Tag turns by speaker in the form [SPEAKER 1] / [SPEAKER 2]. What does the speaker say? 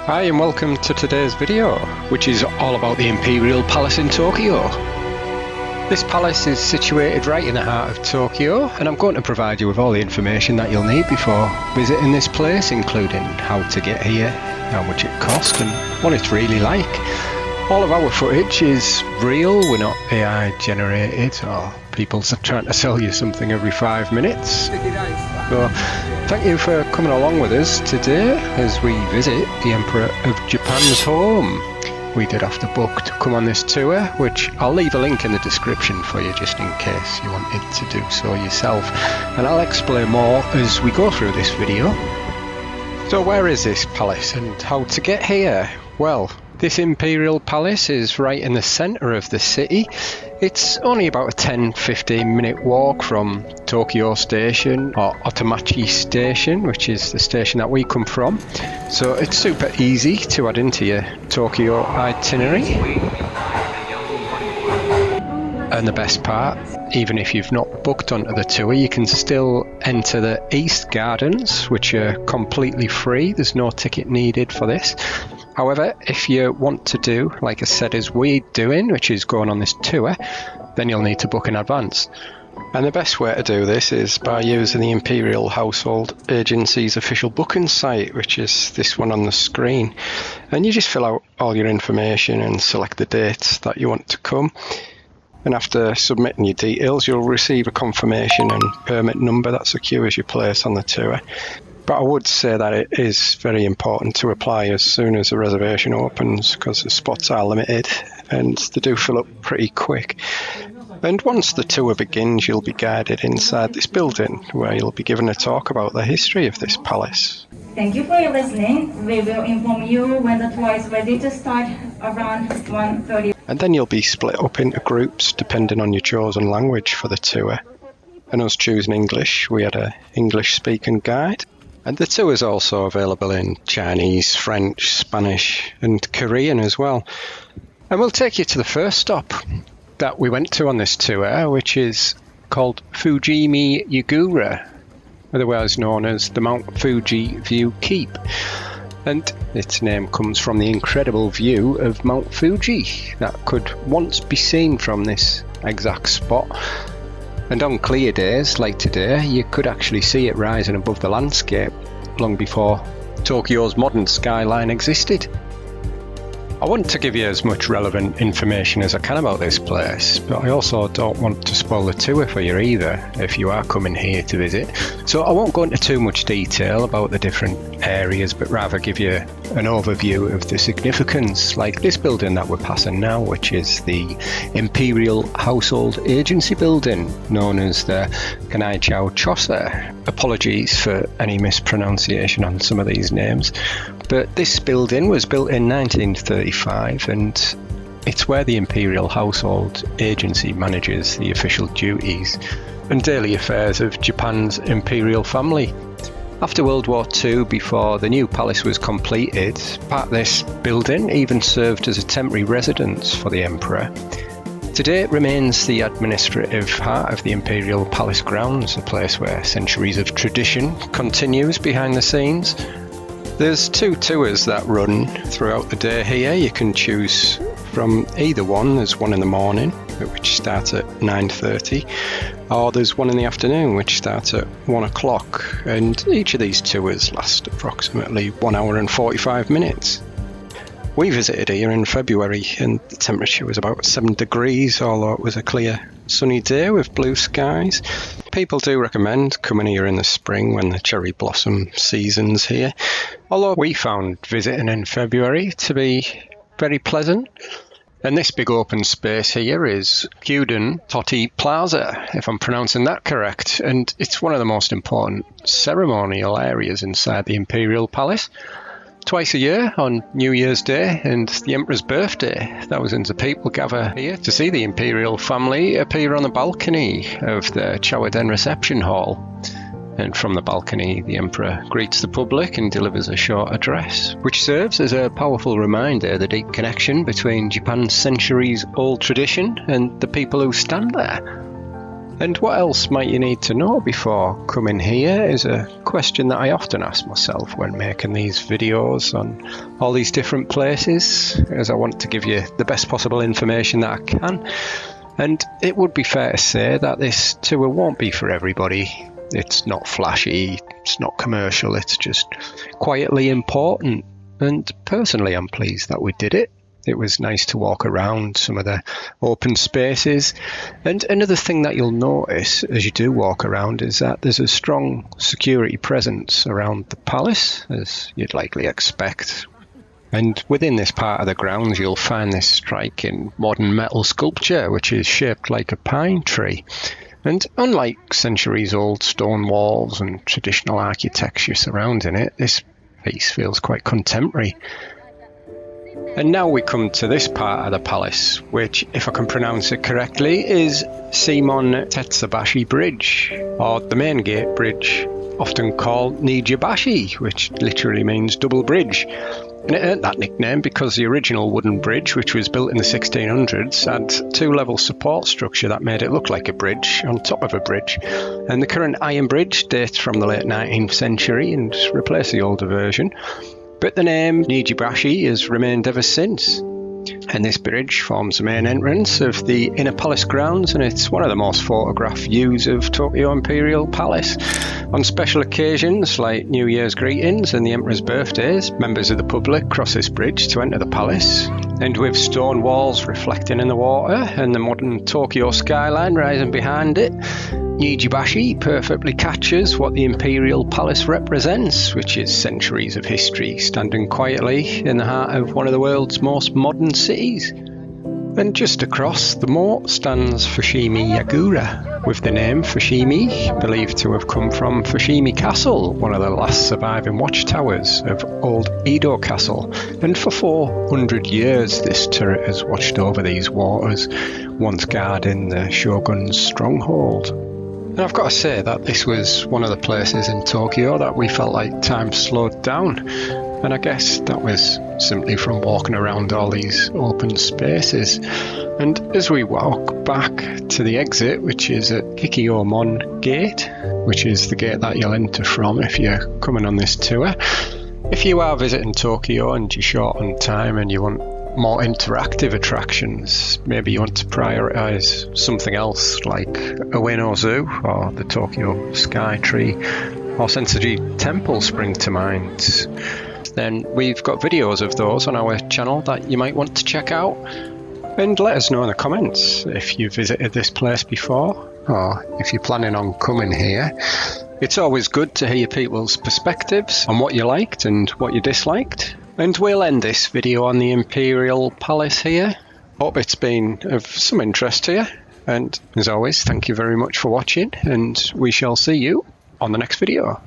[SPEAKER 1] Hi and welcome to today's video, which is all about the Imperial Palace in Tokyo. This palace is situated right in the heart of Tokyo, and I'm going to provide you with all the information that you'll need before visiting this place, including how to get here, how much it costs and what it's really like. All of our footage is real, we're not AI generated or people trying to sell you something every 5 minutes. So thank you for coming along with us today as we visit the Emperor of Japan's home. We did have to book to come on this tour, which I'll leave a link in the description for you just in case you wanted to do so yourself. And I'll explain more as we go through this video. So where is this palace and how to get here? Well, this Imperial Palace is right in the centre of the city. It's only about a 10-15 minute walk from Tokyo Station or Otemachi Station, which is the station that we come from. So it's super easy to add into your Tokyo itinerary. And the best part, even if you've not booked onto the tour, you can still enter the East Gardens, which are completely free. There's no ticket needed for this. However, if you want to do, like I said, as we're doing, which is going on this tour, then you'll need to book in advance. And the best way to do this is by using the Imperial Household Agency's official booking site, which is this one on the screen. And you just fill out all your information and select the dates that you want to come. And after submitting your details, you'll receive a confirmation and permit number that secures your place on the tour. But I would say that it is very important to apply as soon as the reservation opens, because the spots are limited and they do fill up pretty quick. And once the tour begins, you'll be guided inside this building, where you'll be given a talk about the history of this palace.
[SPEAKER 2] Thank you for your listening. We will inform you when the tour is ready to start around 1:30.
[SPEAKER 1] And then you'll be split up into groups depending on your chosen language for the tour. And us choosing English, we had an English speaking guide. And the tour is also available in Chinese, French, Spanish and Korean as well. And we'll take you to the first stop that we went to on this tour, which is called Fujimi-yagura, otherwise known as the Mount Fuji View Keep. And its name comes from the incredible view of Mount Fuji that could once be seen from this exact spot. And on clear days like today, you could actually see it rising above the landscape long before Tokyo's modern skyline existed. I want to give you as much relevant information as I can about this place, but I also don't want to spoil the tour for you either if you are coming here to visit. So I won't go into too much detail about the different areas, but rather give you an overview of the significance, like this building that we're passing now, which is the Imperial Household Agency building, known as the 𝐂𝐻𝐈𝐒. Apologies for any mispronunciation on some of these names. But this building was built in 1935 and it's where the Imperial Household Agency manages the official duties and daily affairs of Japan's imperial family. After World War II, before the new palace was completed, part of this building even served as a temporary residence for the Emperor. Today it remains the administrative heart of the Imperial Palace grounds, a place where centuries of tradition continues behind the scenes. There's 2 tours that run throughout the day here. You can choose from either one. There's one in the morning, which starts at 9:30, or there's one in the afternoon, which starts at 1 o'clock. And each of these tours last approximately 1 hour and 45 minutes. We visited here in February and the temperature was about 7 degrees, although it was a clear sunny day with blue skies. People do recommend coming here in the spring when the cherry blossom season's here, although we found visiting in February to be very pleasant. And this big open space here is Kyuden Totei Plaza, if I'm pronouncing that correct, and it's one of the most important ceremonial areas inside the Imperial Palace. Twice a year, on New Year's Day and the Emperor's birthday, thousands of people gather here to see the Imperial family appear on the balcony of the Kyuden reception hall. And from the balcony, the Emperor greets the public and delivers a short address, which serves as a powerful reminder of the deep connection between Japan's centuries-old tradition and the people who stand there. And what else might you need to know before coming here is a question that I often ask myself when making these videos on all these different places, as I want to give you the best possible information that I can. And it would be fair to say that this tour won't be for everybody. It's not flashy, it's not commercial, it's just quietly important. And personally, I'm pleased that we did it. It was nice to walk around some of the open spaces. And another thing that you'll notice as you do walk around is that there's a strong security presence around the palace, as you'd likely expect. And within this part of the grounds, you'll find this striking modern metal sculpture, which is shaped like a pine tree. And unlike centuries-old stone walls and traditional architecture surrounding it, this piece feels quite contemporary. And now we come to this part of the palace, which, if I can pronounce it correctly, is Seimon-tetsubashi Bridge, or the main gate bridge, often called Nijubashi, which literally means double bridge. And it earned that nickname because the original wooden bridge, which was built in the 1600s, had two-level support structure that made it look like a bridge on top of a bridge. And the current iron bridge dates from the late 19th century and replaced the older version. But the name Nijubashi has remained ever since. And this bridge forms the main entrance of the inner palace grounds, and it's one of the most photographed views of Tokyo Imperial Palace. On special occasions like New Year's greetings and the Emperor's birthdays, members of the public cross this bridge to enter the palace. And with stone walls reflecting in the water and the modern Tokyo skyline rising behind it, Nijubashi perfectly captures what the Imperial Palace represents, which is centuries of history standing quietly in the heart of one of the world's most modern cities. And just across the moat stands Fushimi-yagura, with the name Fushimi believed to have come from Fushimi Castle, one of the last surviving watchtowers of old Edo Castle. And for 400 years this turret has watched over these waters, once guarding the shogun's stronghold. And I've got to say that this was one of the places in Tokyo that we felt like time slowed down. And I guess that was simply from walking around all these open spaces. And as we walk back to the exit, which is at Kikkyomon Gate, which is the gate that you'll enter from if you're coming on this tour, if you are visiting Tokyo and you're short on time and you want more interactive attractions, maybe you want to prioritise something else like Ueno Zoo or the Tokyo Sky Tree or Sensoji Temple spring to mind, then we've got videos of those on our channel that you might want to check out. And let us know in the comments if you visited this place before or if you're planning on coming here. It's always good to hear people's perspectives on what you liked and what you disliked. And we'll end this video on the Imperial Palace here. Hope it's been of some interest to you. And as always, thank you very much for watching, and we shall see you on the next video.